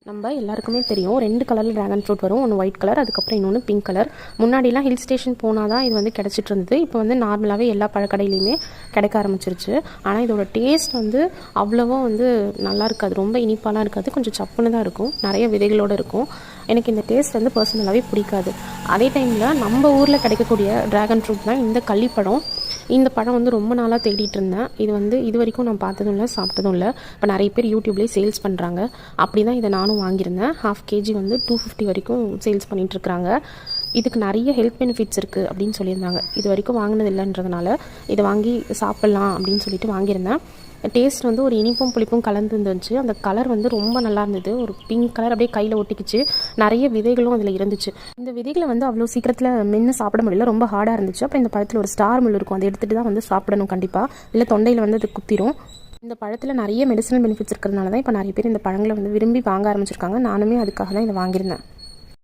நம்ம எல்லாருக்குமே தெரியும் 2 கலரில் ட்ராகன் ஃப்ரூட் வரும். ஒன்று ஒயிட் கலர், அதுக்கப்புறம் இன்னொன்று பிங்க் கலர். முன்னாடிலாம் ஹில் ஸ்டேஷன் போனால் தான் இது வந்து கிடச்சிட்டு இருந்தது. இப்போ வந்து நார்மலாகவே எல்லா பழக்கடையிலையுமே கிடைக்க ஆரம்பிச்சிருச்சு. ஆனால் இதோட டேஸ்ட் வந்து அவ்வளோவா வந்து நல்லா இருக்காது, ரொம்ப இனிப்பாலாம் இருக்காது, கொஞ்சம் சப்புன்னு தான் இருக்கும், நிறைய விதைகளோடு இருக்கும். எனக்கு இந்த டேஸ்ட் வந்து பர்சனலாகவே பிடிக்காது. அதே டைமில் நம்ம ஊரில் கிடைக்கக்கூடிய ட்ராகன் ஃப்ரூட் தான் இந்த கள்ளிப்பழம். இந்த பழம் வந்து ரொம்ப நாளாக தேடிட்டு இருந்தேன். இது வந்து இது வரைக்கும் நான் பார்த்ததும் இல்லை, சாப்பிட்டதும் இல்லை. இப்போ நிறைய பேர் யூடியூப்லேயே சேல்ஸ் பண்ணுறாங்க. அப்படி தான் இதை நானும் வாங்கியிருந்தேன். 1/2 kg வந்து 250 வரைக்கும் சேல்ஸ் பண்ணிகிட்ருக்குறாங்க. இதுக்கு நிறைய ஹெல்த் பெனிஃபிட்ஸ் இருக்குது அப்படின்னு சொல்லியிருந்தாங்க. இது வரைக்கும் வாங்கினது இல்லைன்றதுனால இதை வாங்கி சாப்பிட்லாம் அப்படின்னு சொல்லிட்டு வாங்கியிருந்தேன். டேஸ்ட் வந்து ஒரு இனிப்பும் புளிப்பும் கலந்து இருந்துச்சு. அந்த கலர் வந்து ரொம்ப நல்லா இருந்தது. ஒரு பிங்க் கலர் அப்படியே கையில் ஒட்டிக்கிச்சு. நிறைய விதைகளும் அதில் இருந்துச்சு. இந்த விதைகளை வந்து அவ்வளோ சீக்கிரத்தில் மென்று சாப்பிட முடியல, ரொம்ப ஹார்டாக இருந்துச்சு. அப்புறம் இந்த பழத்தில் ஒரு ஸ்டார் முள் இருக்கும், அதை எடுத்துகிட்டு தான் வந்து சாப்பிடணும் கண்டிப்பாக, இல்லை தொண்டையில் வந்து அது குத்திரும். இந்த பழத்தில் நிறைய மெடிசனல் பெனிஃபிட்ஸ் இருக்கிறதுனால தான் இப்போ நிறைய பேர் இந்த பழங்களை வந்து விரும்பி வாங்க ஆரம்பிச்சிருக்காங்க. நானுமே அதுக்காக தான் இதை வாங்கியிருந்தேன்.